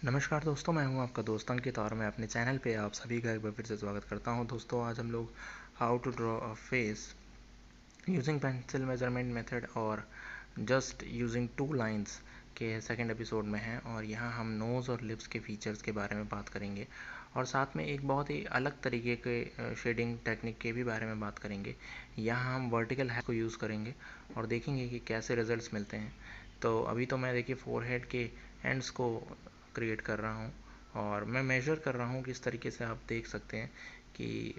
नमस्कार दोस्तों, मैं हूं आपका दोस्त अंकित और मैं अपने चैनल पे आप सभी का एक बार फिर से स्वागत करता हूं। दोस्तों, आज हम लोग how to draw a face using pencil measurement method और जस्ट यूजिंग टू लाइंस के सेकंड एपिसोड में हैं और यहाँ हम नोज़ और लिप्स के फीचर्स के बारे में बात करेंगे और साथ में एक बहुत ही अलग तरीके के शेडिंग टेक्निक के भी बारे में बात करेंगे। यहाँ हम वर्टिकल हैश को यूज़ करेंगे और देखेंगे कि कैसे रिजल्ट्स मिलते हैं। तो अभी तो मैं देखिए फोरहेड के एंड्स को क्रिएट कर रहा हूँ और मैं मेजर कर रहा हूँ। किस तरीके से आप देख सकते हैं कि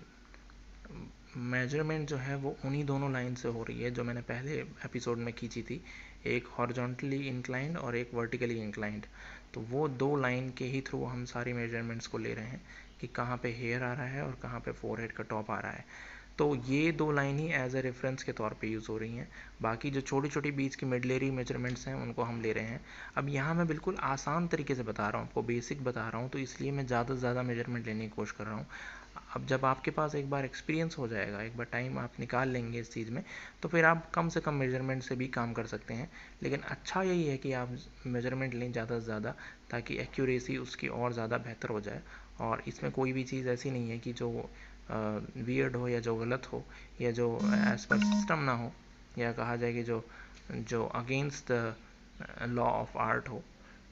मेजरमेंट जो है वो उन्हीं दोनों लाइन से हो रही है जो मैंने पहले एपिसोड में खींची थी, एक हॉरिजॉन्टली इंक्लाइंड और एक वर्टिकली इंक्लाइंड। तो वो दो लाइन के ही थ्रू हम सारी मेजरमेंट्स को ले रहे हैं कि कहाँ पे हेयर आ रहा है और कहाँ पे फोरहेड का टॉप आ रहा है। तो ये दो लाइन ही एज ए रेफरेंस के तौर पे यूज़ हो रही हैं। बाकी जो छोटी छोटी बीच की मिडलरी मेजरमेंट्स हैं उनको हम ले रहे हैं। अब यहाँ मैं बिल्कुल आसान तरीके से बता रहा हूँ, आपको बेसिक बता रहा हूँ, तो इसलिए मैं ज़्यादा से ज़्यादा मेजरमेंट लेने की कोशिश कर रहा हूँ। अब जब आपके पास एक बार एक्सपीरियंस हो जाएगा, एक बार टाइम आप निकाल लेंगे इस चीज़ में, तो फिर आप कम से कम मेजरमेंट से भी काम कर सकते हैं। लेकिन अच्छा यही है कि आप मेजरमेंट लें ज़्यादा से ज़्यादा, ताकि एक्यूरेसी उसकी और ज़्यादा बेहतर हो जाए। और इसमें कोई भी चीज़ ऐसी नहीं है कि जो वियर्ड हो या जो गलत हो या जो एज पर सिस्टम ना हो, या कहा जाए कि जो जो against the law of art हो।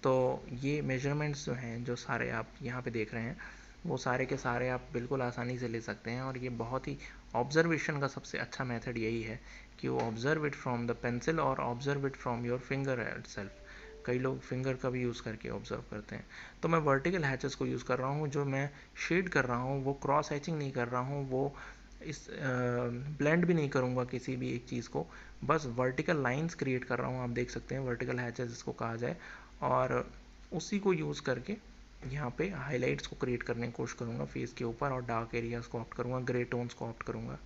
तो ये मेजरमेंट्स जो हैं, जो सारे आप यहाँ पे देख रहे हैं, वो सारे के सारे आप बिल्कुल आसानी से ले सकते हैं। और ये बहुत ही ऑब्जर्वेशन का सबसे अच्छा मेथड यही है कि वो observe it from the pencil और observe it from your finger itself. कई लोग फिंगर का भी यूज़ करके ऑब्जर्व करते हैं। तो मैं वर्टिकल हैचेस को यूज़ कर रहा हूँ। जो मैं शेड कर रहा हूँ वो क्रॉस हैचिंग नहीं कर रहा हूँ, वो इस ब्लेंड भी नहीं करूँगा किसी भी एक चीज़ को, बस वर्टिकल लाइंस क्रिएट कर रहा हूँ। आप देख सकते हैं वर्टिकल हैचेस इसको कहा जाए। और उसी को यूज़ करके यहाँ पे हाईलाइट्स को क्रिएट करने की कोशिश करूँगा फेस के ऊपर, और डार्क एरियाज़ को ऑप्ट करूँगा, ग्रे टोन्स को ऑप्ट करूँगा।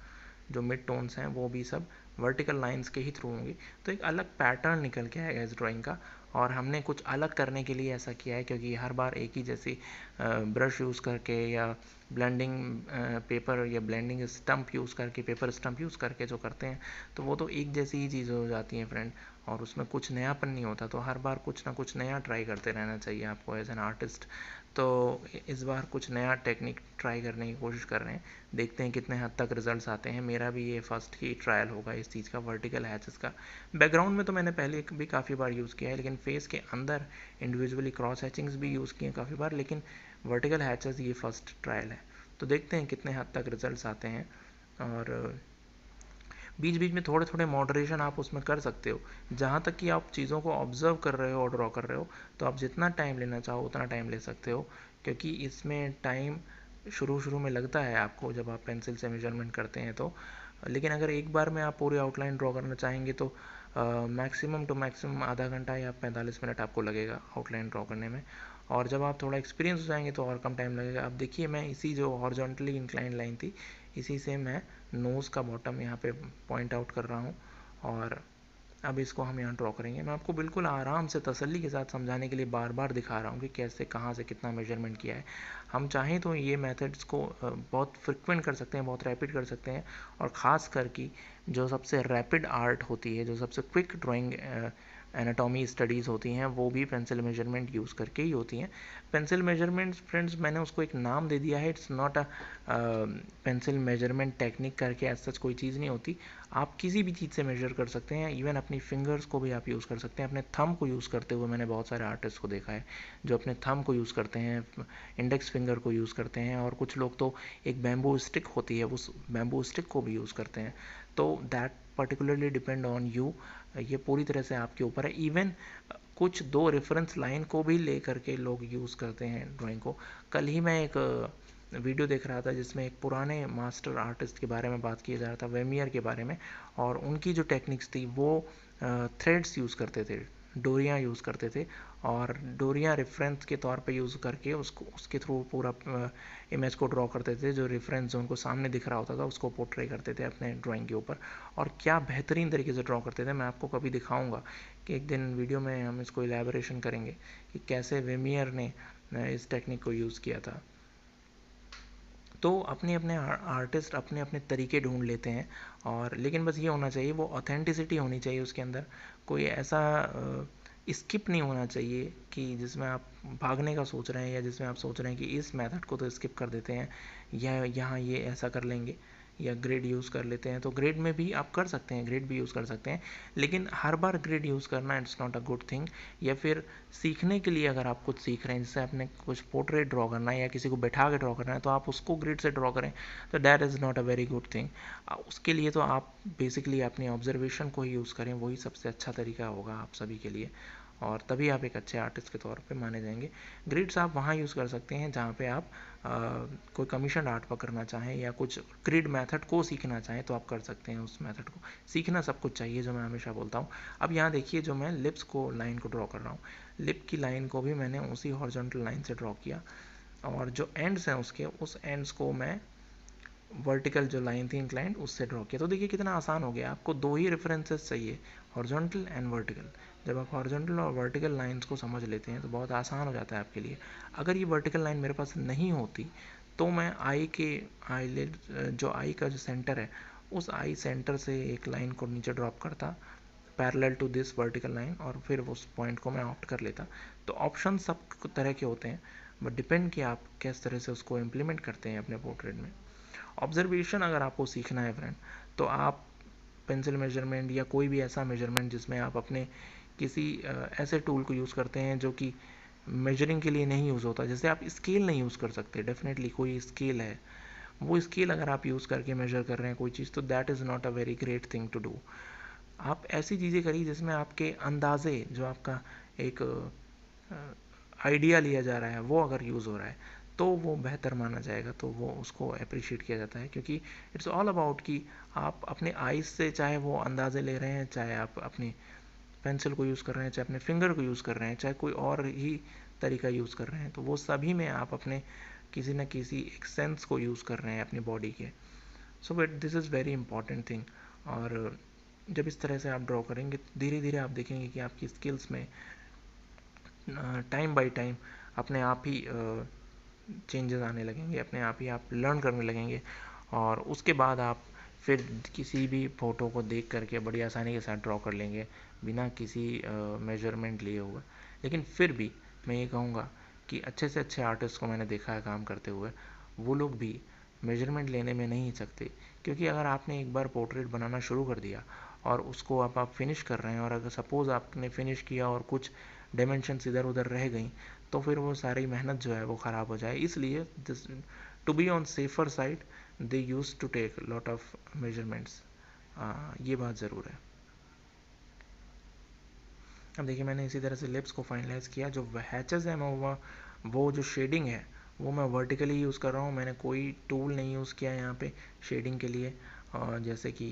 जो मिड टोन्स हैं वो भी सब वर्टिकल लाइंस के ही थ्रू होंगी। तो एक अलग पैटर्न निकल के आएगा इस ड्राइंग का। और हमने कुछ अलग करने के लिए ऐसा किया है, क्योंकि हर बार एक ही जैसी ब्रश यूज़ करके या ब्लेंडिंग पेपर या ब्लेंडिंग स्टम्प यूज़ करके, पेपर स्टम्प यूज़ करके जो करते हैं, तो वो तो एक जैसी ही चीज़ हो जाती है फ्रेंड, और उसमें कुछ नयापन नहीं होता। तो हर बार कुछ ना कुछ नया ट्राई करते रहना चाहिए आपको एज एन आर्टिस्ट। तो इस बार कुछ नया टेक्निक ट्राई करने की कोशिश कर रहे हैं, देखते हैं कितने हद तक रिजल्ट्स आते हैं। मेरा भी ये फर्स्ट ही ट्रायल होगा इस चीज़ का, वर्टिकल हैचेस का। बैकग्राउंड में तो मैंने पहले भी काफ़ी बार यूज़ किया है, लेकिन फेस के अंदर इंडिविजुअली क्रॉस हैचिंग्स भी यूज़ किए हैं काफ़ी बार, लेकिन वर्टिकल हैचेस ये फर्स्ट ट्रायल है। तो देखते हैं कितने हद तक रिजल्ट्स आते हैं। और बीच बीच में थोड़े थोड़े मॉडरेशन आप उसमें कर सकते हो। जहाँ तक कि आप चीज़ों को ऑब्जर्व कर रहे हो और ड्रॉ कर रहे हो, तो आप जितना टाइम लेना चाहो उतना टाइम ले सकते हो, क्योंकि इसमें टाइम शुरू शुरू में लगता है आपको जब आप पेंसिल से मेजरमेंट करते हैं तो। लेकिन अगर एक बार में आप पूरी आउटलाइन ड्रॉ करना चाहेंगे तो मैक्सिमम टू मैक्सिमम आधा घंटा या 45 मिनट आपको लगेगा आउटलाइन ड्रॉ करने में। और जब आप थोड़ा एक्सपीरियंस हो जाएंगे तो और कम टाइम लगेगा। अब देखिए, मैं इसी जो हॉरिजॉन्टली इंक्लाइन लाइन थी, इसी से मैं नोज़ का बॉटम यहाँ पे पॉइंट आउट कर रहा हूँ। और अब इसको हम यहाँ ड्रॉ करेंगे। मैं आपको बिल्कुल आराम से तसल्ली के साथ समझाने के लिए बार बार दिखा रहा हूँ कि कैसे कहाँ से कितना मेजरमेंट किया है। हम चाहें तो ये मेथड्स को बहुत फ्रिक्वेंट कर सकते हैं, बहुत रैपिड कर सकते हैं। और ख़ास कर कि जो सबसे रैपिड आर्ट होती है, जो सबसे क्विक ड्राइंग एनाटॉमी स्टडीज़ होती हैं, वो भी पेंसिल मेजरमेंट यूज़ करके ही होती हैं। पेंसिल मेजरमेंट्स फ्रेंड्स, मैंने उसको एक नाम दे दिया है, it's not a pencil measurement technique करके ऐसा सच कोई चीज़ नहीं होती। आप किसी भी चीज़ से मेजर कर सकते हैं, इवन अपनी फिंगर्स को भी आप यूज़ कर सकते हैं। अपने थंब को यूज़ करते हुए मैंने बहुत सारे आर्टिस्ट को देखा है जो अपने थंब को यूज़ करते हैं, इंडेक्स फिंगर को यूज़ करते हैं, और कुछ लोग तो एक बैम्बू स्टिक होती है उस बैम्बू स्टिक को भी यूज़ करते हैं। तो that particularly depend on you, ये पूरी तरह से आपके ऊपर है। इवन कुछ दो रेफरेंस लाइन को भी ले करके लोग यूज़ करते हैं ड्राइंग को। कल ही मैं एक वीडियो देख रहा था जिसमें एक पुराने मास्टर आर्टिस्ट के बारे में बात किया जा रहा था, वेमियर के बारे में। और उनकी जो टेक्निक्स थी वो थ्रेड्स यूज़ करते थे, डोरियाँ यूज़ करते थे, और डोरियाँ रेफरेंस के तौर पे यूज़ करके उसको उसके थ्रू पूरा इमेज को ड्रॉ करते थे। जो रेफरेंस जो उनको सामने दिख रहा होता था उसको पोर्ट्रे करते थे अपने ड्राइंग के ऊपर, और क्या बेहतरीन तरीके से ड्रॉ करते थे। मैं आपको कभी दिखाऊंगा कि एक दिन वीडियो में हम इसको इलेबोरेशन करेंगे कि कैसे वेमियर ने इस टेक्निक को यूज़ किया था। तो अपने अपने आर्टिस्ट अपने अपने तरीके ढूंढ लेते हैं। और लेकिन बस ये होना चाहिए, वो ऑथेंटिसिटी होनी चाहिए उसके अंदर। कोई ऐसा स्किप नहीं होना चाहिए कि जिसमें आप भागने का सोच रहे हैं या जिसमें आप सोच रहे हैं कि इस मेथड को तो स्किप कर देते हैं या यहाँ ये ऐसा कर लेंगे या ग्रिड यूज़ कर लेते हैं, तो ग्रिड में भी आप कर सकते हैं, ग्रिड भी यूज़ कर सकते हैं, लेकिन हर बार ग्रिड यूज़ करना it's not a good thing. या फिर सीखने के लिए अगर आप कुछ सीख रहे हैं, जैसे आपने कुछ पोर्ट्रेट ड्रॉ करना है या किसी को बैठा के ड्रॉ करना है, तो आप उसको ग्रिड से ड्रॉ करें, तो that is not a very good thing. उसके लिए तो आप बेसिकली अपनी ऑब्जर्वेशन को ही यूज़ करें, वही सबसे अच्छा तरीका होगा आप सभी के लिए, और तभी आप एक अच्छे आर्टिस्ट के तौर पे माने जाएंगे। ग्रिड्स आप वहाँ यूज़ कर सकते हैं जहाँ पे आप कोई कमीशन आर्ट पकड़ना चाहें या कुछ ग्रिड मेथड को सीखना चाहें तो आप कर सकते हैं उस मेथड को। सीखना सब कुछ चाहिए, जो मैं हमेशा बोलता हूँ। अब यहाँ देखिए, जो मैं लिप्स को लाइन को ड्रॉ कर रहा हूँ, लिप की लाइन को भी मैंने उसी हॉरिजॉन्टल लाइन से ड्रॉ किया, और जो एंड्स हैं उसके, उस एंड्स को मैं वर्टिकल जो लाइन थी इंक्लाइंड उससे ड्रॉ किया। तो देखिए कितना आसान हो गया, आपको दो ही रेफरेंसेस चाहिए, हॉरिजॉन्टल एंड वर्टिकल। जब आप हॉरिजॉन्टल और वर्टिकल लाइंस को समझ लेते हैं तो बहुत आसान हो जाता है आपके लिए। अगर ये वर्टिकल लाइन मेरे पास नहीं होती तो मैं आई के आईलिड, जो आई का जो सेंटर है, उस आई सेंटर से एक लाइन को नीचे ड्रॉप करता parallel to this vertical line, और फिर उस पॉइंट को मैं ऑप्ट कर लेता। तो ऑप्शन सब तरह के होते हैं, बट डिपेंड कि आप किस तरह से उसको इम्प्लीमेंट करते हैं अपने पोर्ट्रेट में। ऑब्जर्वेशन अगर आपको सीखना है फ्रेंड, तो आप पेंसिल मेजरमेंट या कोई भी ऐसा मेजरमेंट जिसमें आप अपने किसी ऐसे टूल को यूज़ करते हैं जो कि मेजरिंग के लिए नहीं यूज़ होता, जैसे आप स्केल नहीं यूज़ कर सकते, डेफिनेटली कोई स्केल है, वो स्केल अगर आप यूज़ करके मेजर कर रहे हैं कोई चीज़, तो that is not a very great thing to do. आप ऐसी चीज़ें करिए जिसमें आपके अंदाजे, जो आपका एक आइडिया लिया जा रहा है, वो अगर यूज़ हो रहा है तो वो बेहतर माना जाएगा, तो वो उसको अप्रिशिएट किया जाता है। क्योंकि इट्स ऑल अबाउट कि आप अपने आइज़ से चाहे वो अंदाजे ले रहे हैं, चाहे आप अपनी पेंसिल को यूज़ कर रहे हैं, चाहे अपने फिंगर को यूज़ कर रहे हैं, चाहे कोई और ही तरीका यूज़ कर रहे हैं, तो वो सभी में आप अपने किसी न किसी एक सेंस को यूज़ कर रहे हैं अपनी बॉडी के। So but this is very important thing. और जब इस तरह से आप ड्रॉ करेंगे, धीरे धीरे आप देखेंगे कि आपकी स्किल्स में टाइम बाय टाइम अपने आप ही चेंजेस आने लगेंगे, अपने आप ही आप लर्न करने लगेंगे, और उसके बाद आप फिर किसी भी फ़ोटो को देख करके बड़ी आसानी के साथ ड्रॉ कर लेंगे बिना किसी मेजरमेंट लिए हुए। लेकिन फिर भी मैं ये कहूँगा कि अच्छे से अच्छे आर्टिस्ट को मैंने देखा है काम करते हुए, वो लोग भी मेजरमेंट लेने में नहीं हिचकते। क्योंकि अगर आपने एक बार पोर्ट्रेट बनाना शुरू कर दिया और उसको आप फिनिश कर रहे हैं, और अगर सपोज़ आपने फिनिश किया और कुछ डायमेंशंस इधर उधर रह गई, तो फिर वो सारी मेहनत जो है वो ख़राब हो जाए। इसलिए to be on safer side they use to take lot of measurements, ये बात ज़रूर है। अब देखिए मैंने इसी तरह से लिप्स को फाइनलाइज़ किया। जो हैचेस है मैं वो जो शेडिंग है वो मैं वर्टिकली यूज़ कर रहा हूँ, मैंने कोई टूल नहीं यूज़ किया यहाँ पे शेडिंग के लिए, जैसे कि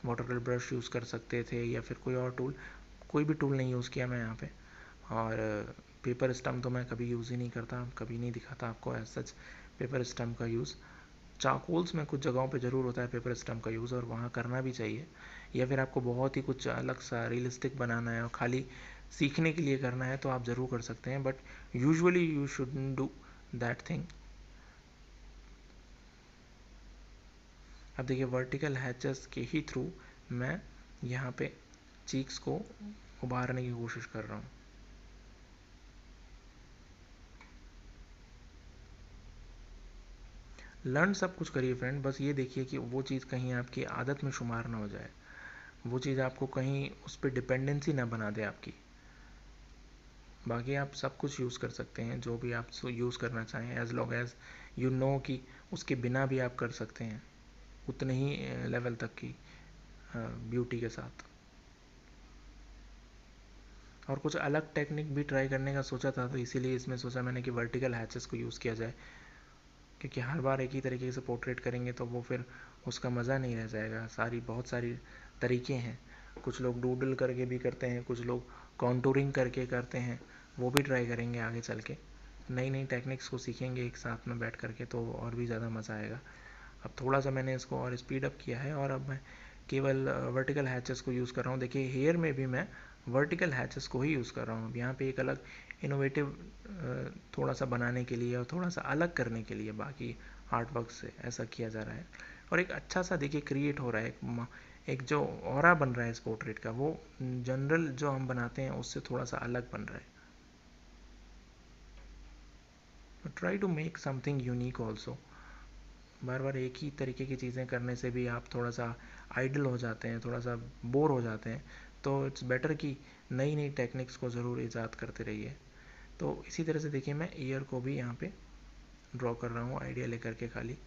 वाटर कलर ब्रश यूज़ कर सकते थे या फिर कोई और टूल, कोई भी टूल नहीं यूज़ किया मैं यहाँ पे। और पेपर स्टम्प तो मैं कभी यूज़ ही नहीं करता, कभी नहीं दिखाता आपको एज सच पेपर स्टम्प का यूज़। चारकोल्स में कुछ जगहों पे ज़रूर होता है पेपर स्टम्प का यूज़, और वहाँ करना भी चाहिए। या फिर आपको बहुत ही कुछ अलग सा रियलिस्टिक बनाना है और खाली सीखने के लिए करना है तो आप ज़रूर कर सकते हैं, but usually you shouldn't do that thing. अब देखिए वर्टिकल हैचेस के ही थ्रू मैं यहाँ पे चीक्स को उभारने की कोशिश कर रहा हूँ। लर्न सब कुछ करिए फ्रेंड, बस ये देखिए कि वो चीज़ कहीं आपकी आदत में शुमार ना हो जाए, वो चीज़ आपको कहीं उस पर डिपेंडेंसी ना बना दे आपकी। बाकी आप सब कुछ यूज़ कर सकते हैं, जो भी आप यूज़ करना चाहें, as long as you know कि उसके बिना भी आप कर सकते हैं उतने ही लेवल तक की ब्यूटी के साथ। और कुछ अलग टेक्निक भी ट्राई करने का सोचा था, तो इसीलिए इसमें सोचा मैंने कि वर्टिकल हैचेस को यूज़ किया जाए, क्योंकि हर बार एक ही तरीके से पोर्ट्रेट करेंगे तो वो फिर उसका मज़ा नहीं रह जाएगा। बहुत सारी तरीके हैं, कुछ लोग डूडल करके भी करते हैं, कुछ लोग कॉन्टूरिंग करके करते हैं, वो भी ट्राई करेंगे आगे चल के। नई नई टेक्निक्स को सीखेंगे एक साथ में बैठ करके, तो और भी ज़्यादा मज़ा आएगा। अब थोड़ा सा मैंने इसको और स्पीड अप किया है, और अब मैं केवल वर्टिकल हैचेस को यूज़ कर रहा हूँ। देखिए हेयर में भी मैं वर्टिकल हैचेस को ही यूज़ कर रहा हूँ। अब यहाँ पे एक अलग इनोवेटिव थोड़ा सा बनाने के लिए और थोड़ा सा अलग करने के लिए बाकी आर्ट वर्क से ऐसा किया जा रहा है, और एक अच्छा सा देखिए क्रिएट हो रहा है, एक जो ऑरा बन रहा है इस पोर्ट्रेट का, वो जनरल जो हम बनाते हैं उससे थोड़ा सा अलग बन रहा है. Try to make something unique also. बार बार एक ही तरीके की चीज़ें करने से भी आप थोड़ा सा आइडल हो जाते हैं, थोड़ा सा बोर हो जाते हैं. तो इट्स बेटर कि नई नई टेक्निक्स को ज़रूर ईजाद करते रहिए. तो इसी तरह से देखिए, मैं ईयर को भी यहाँ पे ड्रॉ कर रहा हूँ आइडिया लेकर के खाली.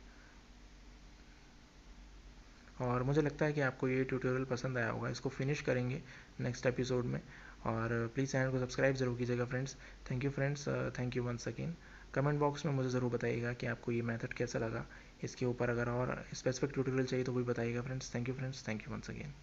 और मुझे लगता है कि आपको ये ट्यूटोरियल पसंद आया होगा. इसको फिनिश करेंगे नेक्स्ट एपिसोड में. और प्लीज़ चैनल को सब्सक्राइब ज़रूर कीजिएगा friends. Thank you friends, thank you once again. Comment box में मुझे ज़रूर बताइएगा कि आपको ये मेथड कैसा लगा. इसके ऊपर अगर और स्पेसिफिक ट्यूटोरियल चाहिए तो भी बताइएगा friends. Thank you friends, thank you once again.